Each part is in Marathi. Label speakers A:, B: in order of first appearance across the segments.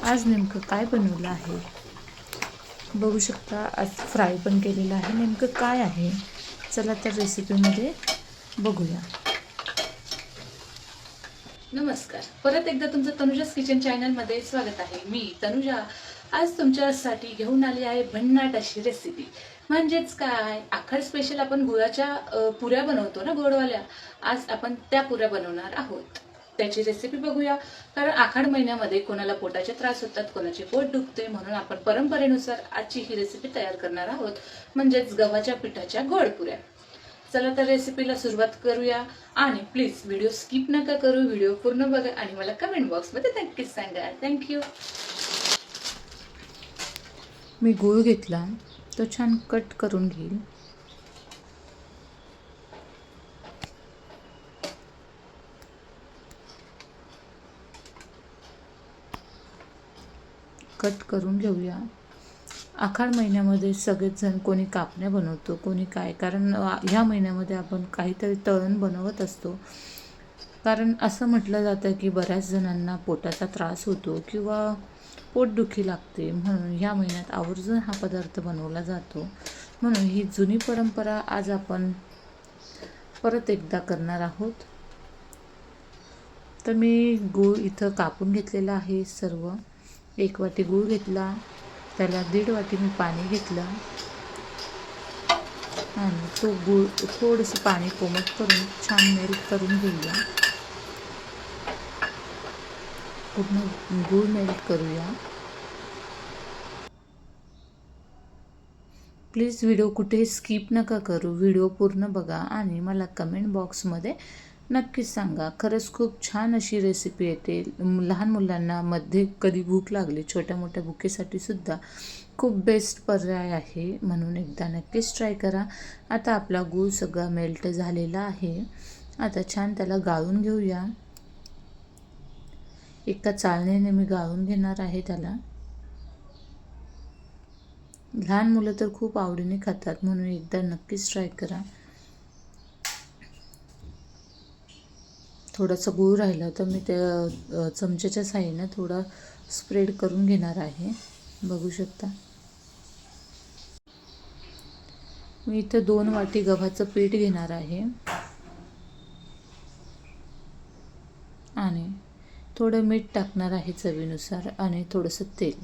A: आज नेमकं काय बनवलं आहे बघू शकता। आज फ्राय पण केलेलं आहे। नेमकं काय आहे चला तर रेसिपीमध्ये बघूया।
B: नमस्कार, परत एकदा तुमचं तनुजास किचन चॅनलमध्ये स्वागत आहे। मी तनुजा आज तुमच्यासाठी घेऊन आली आहे भन्नाट अशी रेसिपी। म्हणजेच काय, आखाड स्पेशल आपण गुळाच्या पुऱ्या बनवतो ना, गोडवाल्या। आज आपण त्या पुऱ्या बनवणार आहोत। त्याची रेसिपी बघूया। कारण आखाड महिन्यामध्ये कोणाला पोटाचे त्रास होतात, कोणाचे पोट दुखते, म्हणून आपण परंपरेनुसार आजची ही रेसिपी तयार करणार आहोत, म्हणजेच गव्हाच्या पिठाच्या गोड पुऱ्या। चला तर रेसिपीला सुरुवात करूया। आणि प्लीज व्हिडिओ स्किप नका करू, व्हिडिओ पूर्ण बघा आणि मला कमेंट बॉक्समध्ये नक्कीच सांगा। थँक्यू।
A: मी गूळ घेतला, तो छान कट करून घेईल। कट करून घेऊया। आखाड महिन्यामध्ये सगळेच जण कोणी कापण्या बनवतो, कोणी काय, कारण ह्या महिन्यामध्ये आपण काहीतरी तळण बनवत असतो। कारण असं म्हटलं जातं की बऱ्याच जणांना पोटाचा त्रास होतो किंवा पोटदुखी लागते, म्हणून ह्या महिन्यात आवर्जून हा पदार्थ बनवला जातो। म्हणून ही जुनी परंपरा आज आपण परत एकदा करणार आहोत। तर मी गूळ इथं कापून घेतलेला आहे सर्व। 1 वाटी गूळ घेतला, त्याला 1.5 वाटी मी पाणी घेतलं आणि तो गूळ थोडंसं पाणी कोमट करून छान मेल्ट करून घेऊया। पूर्ण गूळ मेल्ट करूया। प्लीज व्हिडिओ कुठे स्किप नका करू, व्हिडिओ पूर्ण बघा आणि मला कमेंट बॉक्समध्ये नक्कीच सांगा। खरंच खूप छान अशी रेसिपी येते। लहान मुलांना मध्ये कधी भूक लागली, छोट्या मोठ्या भुकेसाठी सुद्धा खूप बेस्ट पर्याय आहे, म्हणून एकदा नक्कीच ट्राय करा। आता आपला गूळ सगळा मेल्ट झालेला आहे। आता छान त्याला गाळून घेऊया। एका चाळणीने मी गाळून घेणार आहे त्याला। लहान मुलं तर खूप आवडीने खातात, म्हणून एकदा नक्कीच ट्राय करा। थोडासा गूळ राहिला तर मी त्या चमच्याच्या साहाय्याने थोडा स्प्रेड करून घेणार आहे, बघू शकता। मी इथं 2 वाटी गव्हाचं पीठ घेणार आहे आणि थोडं मीठ टाकणार आहे चवीनुसार आणि थोडंसं तेल,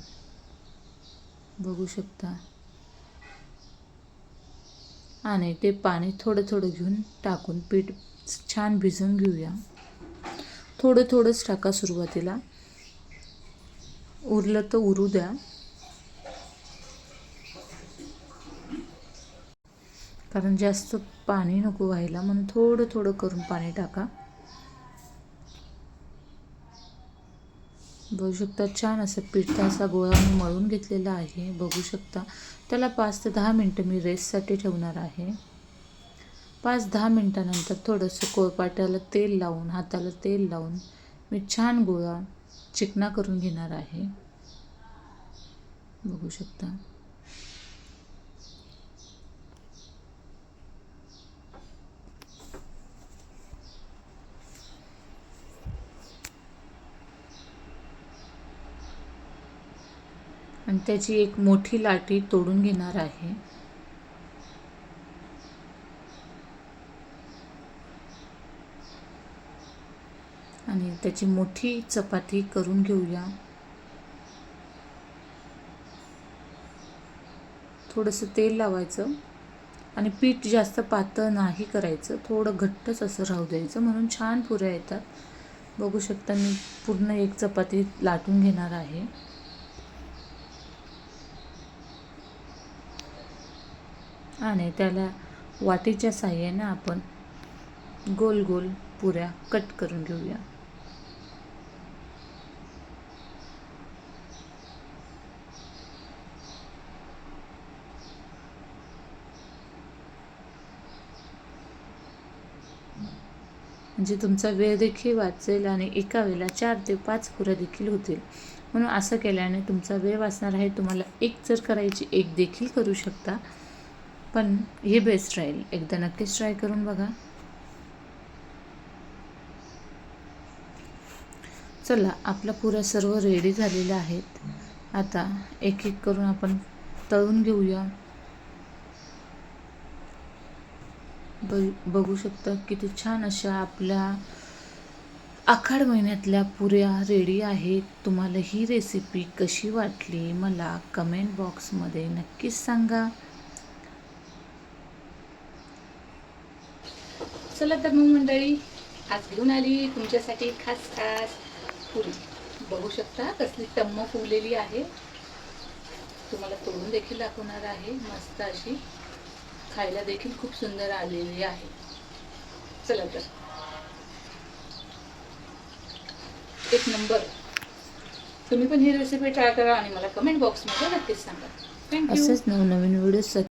A: बघू शकता। आणि ते पाणी थोडं थोडं घेऊन टाकून पीठ छान भिजवून घेऊया। थोडं थोडंच टाका सुरुवातीला, उरलं तर उरू द्या। कारण जास्त पाणी नको व्हायला, म्हणून थोडं थोडं करून पाणी टाका। बघू शकता छान असं पिठाचा गोळा मी मळून घेतलेला आहे, बघू शकता। त्याला 5 ते 10 मिनटं मी रेस्टसाठी ठेवणार आहे। 5-10 मिनटानंतर थोडंसं कोळपाट्याला तेल लावून, हाताला तेल लावून मी छान गोळा चिकना करून घेणार आहे, बघू शकता। आणि त्याची एक मोठी लाटी तोडून घेणार आहे। आणि त्याची मोठी चपाती करून घेऊया। थोडंसं तेल लावायचं आणि पीठ जास्त पातळ नाही करायचं, थोडं घट्टच असं राहू द्यायचं, म्हणून छान पुऱ्या येतात। बघू शकता मी पूर्ण एक चपाती लाटून घेणार आहे। आणि त्याला वाटीच्या साहाय्याने आपण गोल गोल पुऱ्या कट करून घेऊया। म्हणजे तुमचा वेळ देखील वाचेल आणि एका वेळेला 4 ते 5 पुऱ्या देखील होतील, म्हणून असं केल्याने तुमचा वेळ वाचणार आहे। तुम्हाला एक जर करायची, एक देखील करू शकता, पण हे बेस्ट राहील। एकदा नक्कीच ट्राय करून बघा। चला, आपला पुऱ्या सर्व रेडी झालेल्या आहेत. आता एक एक करून आपण तळून घेऊया. बघू शकता किती छान अशा आपल्या आखाड महिन्यातल्या पुऱ्या रेडी आहेत. तुम्हाला ही रेसिपी कशी वाटली मला कमेंट बॉक्समध्ये नक्कीच सांगा.
B: चला तर मग मंडळी, आज घेऊन आली तुमच्यासाठी खास पुरी. बघू शकता कसली टम्म फुगलेली आहे. तुम्हाला तोडून देखील दाखवणार आहे. मस्त अशी खायला देखील खूप सुंदर आलेली आहे. चला तर, एक नंबर. तुम्ही पण ही रेसिपी ट्राय करा आणि मला कमेंट बॉक्समध्ये नक्कीच सांगा. थँक्यू.
A: असेच नवनवीन व्हिडिओ